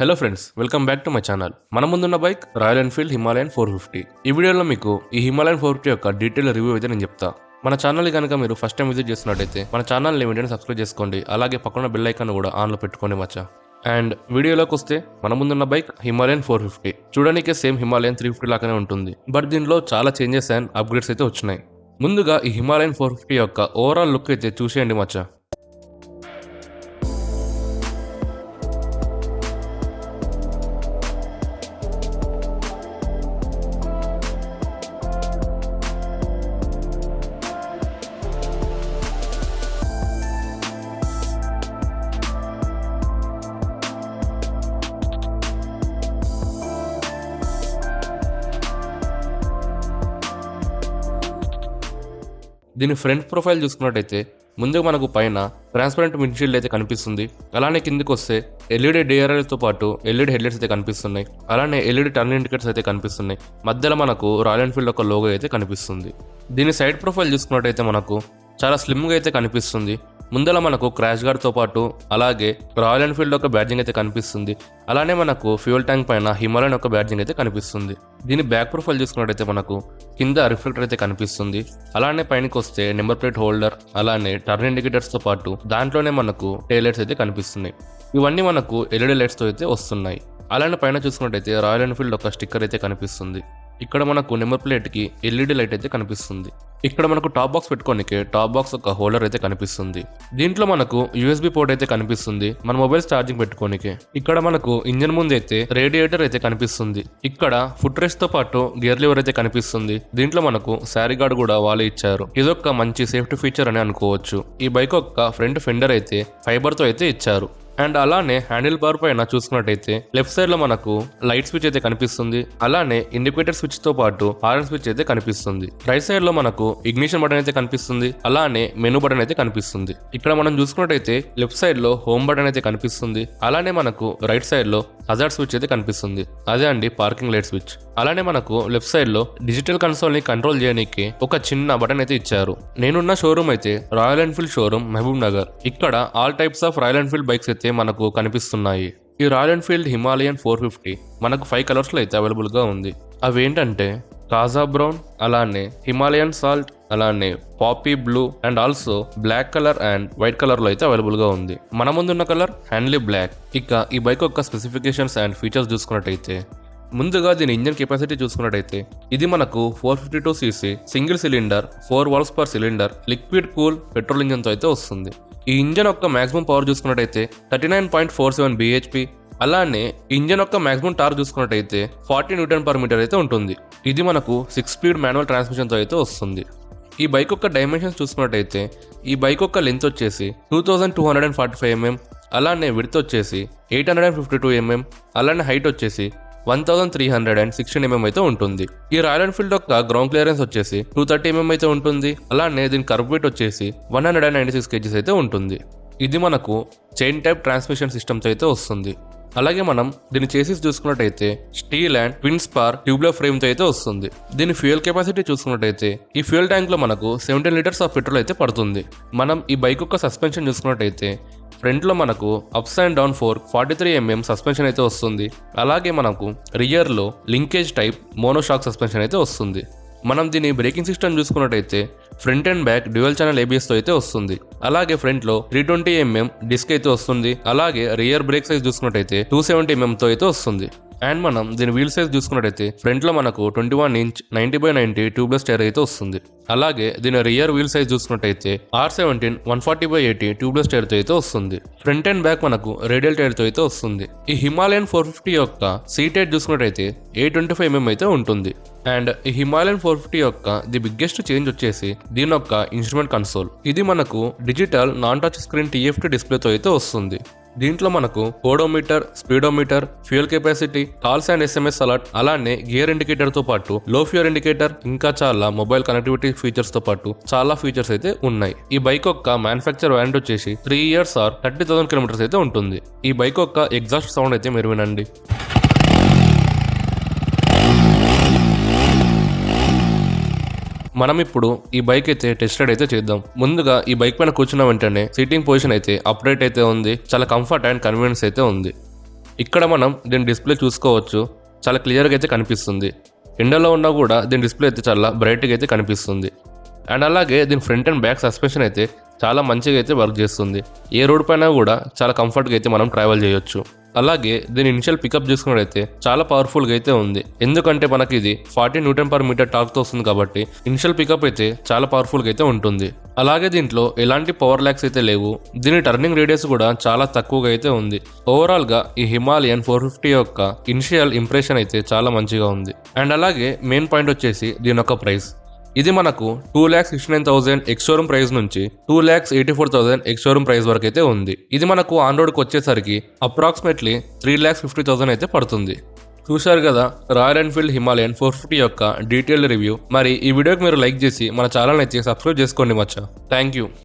Hello friends, welcome back to my channel. మన ముందున్న bike royal Enfield Himalayan 450. ఈ వీడియోలో మీకు ఈ హిమాలయన్ 450 యొక్క డీటెయిల్ రివ్యూ అయితే నేను చెప్తా. మన ఛానల్ కనుక మీరు ఫస్ట్ టైం విజిట్ చేస్తున్నట్టయితే మన ఛానల్ని వెంటనే సబ్స్క్రైబ్ చేసుకోండి. అలాగే పక్కన బెల్ ఐకాన్ కూడా ఆన్లో పెట్టుకోండి మచ్చా. అండ్ వీడియోలోకి వస్తే మన ముందున్న బైక్ హిమాలయన్ 450. చూడడానికి సేమ్ హిమాలయన్ 350 లాగానే ఉంటుంది, బట్ దీనిలో చాలా చేంజెస్ అండ్ అప్గ్రేడ్స్ అయితే వచ్చినాయి. ముందుగా ఈ హిమాలయన్ 450 యొక్క ఓవరాల్ లుక్ అయితే చూసేయండి మచ్చా. దీని ఫ్రంట్ ప్రొఫైల్ చూసుకున్నట్టయితే ముందుగా మనకు పైన ట్రాన్స్పరెంట్ విండ్షీల్డ్ అయితే కనిపిస్తుంది. అలానే కిందికి వస్తే ఎల్ఈడి డిఆర్ఎల్తో పాటు ఎల్ఈడి హెడ్లైట్స్ అయితే కనిపిస్తున్నాయి. అలానే ఎల్ఈడి టర్న్ ఇండికేటర్స్ అయితే కనిపిస్తున్నాయి. మధ్యలో మనకు రాయల్ ఎన్ఫీల్డ్ ఒక లోగో అయితే కనిపిస్తుంది. దీని సైడ్ ప్రొఫైల్ చూసుకున్నట్టయితే మనకు చాలా స్లిమ్గా అయితే కనిపిస్తుంది. ముందర మనకు క్రాష్ గార్డ్తో పాటు అలాగే రాయల్ ఎన్ఫీల్డ్ ఒక బ్యాడ్జింగ్ అయితే కనిపిస్తుంది. అలానే మనకు ఫ్యూయల్ ట్యాంక్ పైన హిమాలయన్ ఒక బ్యాడ్జింగ్ అయితే కనిపిస్తుంది. దీని బ్యాక్ ప్రొఫైల్ చూసుకున్నట్టయితే మనకు కింద రిఫ్లెక్టర్ అయితే కనిపిస్తుంది. అలానే పైనకి వస్తే నెంబర్ ప్లేట్ హోల్డర్, అలానే టర్న్ ఇండికేటర్స్తో పాటు దాంట్లోనే మనకు టైల్ లైట్స్ అయితే కనిపిస్తున్నాయి. ఇవన్నీ మనకు ఎల్ఈడి లైట్స్తో అయితే వస్తున్నాయి. అలానే పైన చూసుకున్నట్టయితే రాయల్ ఎన్ఫీల్డ్ ఒక స్టిక్కర్ అయితే కనిపిస్తుంది. ఇక్కడ మనకు నెంబర్ ప్లేట్కి ఎల్ఈడి లైట్ అయితే కనిపిస్తుంది. ఇక్కడ మనకు టాప్ బాక్స్ పెట్టుకోనికి టాప్ బాక్స్ ఒక హోల్డర్ అయితే కనిపిస్తుంది. దీంట్లో మనకు యూఎస్బి పోర్ట్ అయితే కనిపిస్తుంది మన మొబైల్స్ ఛార్జింగ్ పెట్టుకోనికి. ఇక్కడ మనకు ఇంజన్ ముందు అయితే రేడియేటర్ అయితే కనిపిస్తుంది. ఇక్కడ ఫుట్ రెస్ట్ తో పాటు గేర్ లివర్ అయితే కనిపిస్తుంది. దీంట్లో మనకు శారీ గార్డ్ కూడా వాళ్ళే ఇచ్చారు. ఇదొక మంచి సేఫ్టీ ఫీచర్ అని అనుకోవచ్చు. ఈ బైక్ యొక్క ఫ్రంట్ ఫెండర్ అయితే ఫైబర్ తో అయితే ఇచ్చారు. అండ్ అలానే హ్యాండిల్ బార్ పైన చూసుకున్నట్టయితే లెఫ్ట్ సైడ్ లో మనకు లైట్ స్విచ్ అయితే కనిపిస్తుంది. అలానే ఇండికేటర్ స్విచ్ తో పాటు హారన్ స్విచ్ అయితే కనిపిస్తుంది. రైట్ సైడ్ లో మనకు ఇగ్నిషన్ బటన్ అయితే కనిపిస్తుంది. అలానే మెనూ బటన్ అయితే కనిపిస్తుంది. ఇక్కడ మనం చూసుకున్నట్టయితే లెఫ్ట్ సైడ్ లో హోమ్ బటన్ అయితే కనిపిస్తుంది. అలానే మనకు రైట్ సైడ్ లో హజార్డ్ స్విచ్ అయితే కనిపిస్తుంది. అదే అండి పార్కింగ్ లైట్ స్విచ్. అలానే మనకు లెఫ్ట్ సైడ్ లో డిజిటల్ కన్సోల్ ని కంట్రోల్ చేయడానికి ఒక చిన్న బటన్ అయితే ఇచ్చారు. నేనున్న షోరూమ్ అయితే Royal Enfield showroom Mahabubnagar. ఇక్కడ all types of Royal Enfield bikes అయితే మనకు కనిపిస్తున్నాయి. ఈ రాయల్ ఎన్ఫీల్డ్ హిమాలయన్ 450 మనకు 5 కలర్స్ లో అయితే అవైలబుల్ గా ఉంది. అవి ఏంటంటే కాజా బ్రౌన్, అలానే హిమాలయన్ సాల్ట్, అలానే poppy blue and also black colour and white colour లో అయితే అవైలబుల్ గా ఉంది. మన ముందున్న కలర్ హ్యాండ్లీ బ్లాక్. ఇక ఈ బైక్ యొక్క స్పెసిఫికేషన్స్ అండ్ ఫీచర్స్ చూసుకున్నట్టయితే ముందుగా దీని ఇంజన్ కెపాసిటీ చూసుకున్నట్టయితే ఇది మనకు 452cc single cylinder 4 valves per cylinder liquid cool petrol engine తో అయితే వస్తుంది. ఈ ఇంజన్ యొక్క మాక్సిమం పవర్ చూసుకున్నట్టయితే 39.47 bhp. అలానే ఇంజన్ యొక్క మాక్సిమం టార్క్ చూసుకున్నట్టయితే 40 Nm/m అయితే ఉంటుంది. ఇది మనకు 6 స్పీడ్ మాన్యువల్ ట్రాన్స్మిషన్ తో అయితే వస్తుంది. ఈ బైక్ యొక్క డైమెన్షన్స్ చూసుకున్నట్టయితే ఈ బైక్ యొక్క లెంత్ వచ్చేసి 2245 mm, అలానే విడ్త్ వచ్చేసి 852 mm, అలానే హైట్ వచ్చేసి 1316 mm అయితే ఉంటుంది. ఈ రాయల్ ఎన్ఫీల్డ్ యొక్క గ్రౌండ్ క్లియరెన్స్ వచ్చేసి 230 mm అయితే ఉంటుంది. అలానే దీని కర్వ్ వెయిట్ వచ్చేసి 196 kgs అయితే ఉంటుంది. ఇది మనకు చైన్ టైప్ ట్రాన్స్మిషన్ సిస్టమ్స్ అయితే వస్తుంది. అలాగే మనం దీని చేసిస్ చూసుకున్నట్టయితే steel and twin spar tubular frame తో అయితే వస్తుంది. దీని ఫ్యూయల్ కెపాసిటీ చూసుకున్నట్టయితే ఈ ఫ్యూయల్ ట్యాంక్ లో మనకు 17 లీటర్స్ ఆఫ్ పెట్రోల్ అయితే పడుతుంది. మనం ఈ బైక్ యొక్క సస్పెన్షన్ చూసుకున్నట్టయితే ఫ్రంట్ లో మనకు ups and down 43 mm suspension అయితే వస్తుంది. అలాగే మనకు రియర్ లో లింకేజ్ టైప్ మోనోషాక్ సస్పెన్షన్ అయితే వస్తుంది. మనం దీని బ్రేకింగ్ సిస్టమ్ చూసుకున్నట్టయితే front and back dual channel ABS తో అయితే వస్తుంది. అలాగే ఫ్రంట్ లో 320 mm డిస్క్ అయితే వస్తుంది. అలాగే రియర్ బ్రేక్ సైజ్ చూసుకున్నట్టయితే 270 mm తో అయితే వస్తుంది. అండ్ మనం దీని వీల్ సైజ్ చూసుకున్నట్టయితే ఫ్రంట్ లో మనకు 21 ఇంచ్ 90/90 ట్యూబ్లెస్ టైర్ అయితే వస్తుంది. అలాగే దీని రియర్ వీల్ సైజ్ చూసుకున్నట్టయితే R17 140/80 ట్యూబ్లెస్ టైర్ తో అయితే వస్తుంది. ఫ్రంట్ అండ్ బ్యాక్ మనకు రేడియల్ టైర్ తో అయితే వస్తుంది. ఈ హిమాలయన్ 450 యొక్క సీట్ హైట్ చూసుకున్నట్టయితే 825 mm అయితే ఉంటుంది. అండ్ ఈ హిమాలయన్ 450 యొక్క ది బిగ్గెస్ట్ చేంజ్ వచ్చేసి దీని యొక్క ఇన్స్ట్రుమెంట్ కన్సోల్. ఇది మనకు digital non touch screen TFT డిస్ప్లేతో అయితే వస్తుంది. దీంట్లో మనకు odometer, speedometer, fuel capacity, calls and SMS alert, అలానే గేర్ ఇండికేటర్ తో పాటు లో ఫ్యూయల్ ఇండికేటర్, ఇంకా చాలా మొబైల్ కనెక్టివిటీ ఫీచర్స్ తో పాటు చాలా ఫీచర్స్ అయితే ఉన్నాయి. ఈ బైక్ యొక్క మ్యానుఫ్యాక్చర్ వారంటీ వచ్చేసి 3 years or 30,000 kilometers అయితే ఉంటుంది. ఈ బైక్ యొక్క ఎగ్జాస్ట్ సౌండ్ అయితే మీరు వినండి. మనం ఇప్పుడు ఈ బైక్ అయితే టెస్ట్ రైడ్ అయితే చేద్దాం. ముందుగా ఈ బైక్ పైన కూర్చున్న వెంటనే సీటింగ్ పొజిషన్ అయితే అప్డేట్ అయితే ఉంది. చాలా కంఫర్ట్ అండ్ కన్వీనియన్స్ అయితే ఉంది. ఇక్కడ మనం దీని డిస్ప్లే చూసుకోవచ్చు, చాలా క్లియర్గా అయితే కనిపిస్తుంది. ఎండలో ఉన్నా కూడా దీని డిస్ప్లే అయితే చాలా బ్రైట్గా అయితే కనిపిస్తుంది. అండ్ అలాగే దీని ఫ్రంట్ అండ్ బ్యాక్ సస్పెన్షన్ అయితే చాలా మంచిగా అయితే వర్క్ చేస్తుంది. ఏ రోడ్ పైన కూడా చాలా కంఫర్ట్గా అయితే మనం ట్రావెల్ చేయొచ్చు. అలాగే దీని ఇనిషియల్ పికప్ చూసుకున్నట్టయితే చాలా పవర్ఫుల్గా అయితే ఉంది. ఎందుకంటే మనకి ఇది 40 Nm/m టార్క్తో వస్తుంది కాబట్టి ఇనిషియల్ పికప్ అయితే చాలా పవర్ఫుల్గా అయితే ఉంటుంది. అలాగే దీంట్లో ఎలాంటి పవర్ ల్యాక్స్ అయితే లేవు. దీని టర్నింగ్ రేడియస్ కూడా చాలా తక్కువగా అయితే ఉంది. ఓవరాల్గా ఈ హిమాలయన్ 450 యొక్క ఇనిషియల్ ఇంప్రెషన్ అయితే చాలా మంచిగా ఉంది. అండ్ అలాగే మెయిన్ పాయింట్ వచ్చేసి దీని యొక్క ప్రైస్. ఇది మనకు 2,69,000 ఎక్స్ షోరూమ్ ప్రైస్ నుంచి 2,84,000 ఎక్స్ షోరూమ్ ప్రైస్ వరకు అయితే ఉంది. ఇది మనకు ఆన్ రోడ్కి వచ్చేసరికి అప్రాక్సిమేట్లీ 3,50,000 అయితే పడుతుంది. చూశారు కదా రాయల్ ఎన్ఫీల్డ్ హిమాలయన్ 450 యొక్క డీటెయిల్డ్ రివ్యూ. మరి ఈ వీడియోకి మీరు లైక్ చేసి మన ఛానల్ అయితే సబ్స్క్రైబ్ చేసుకోండి మచ్చా. Thank you.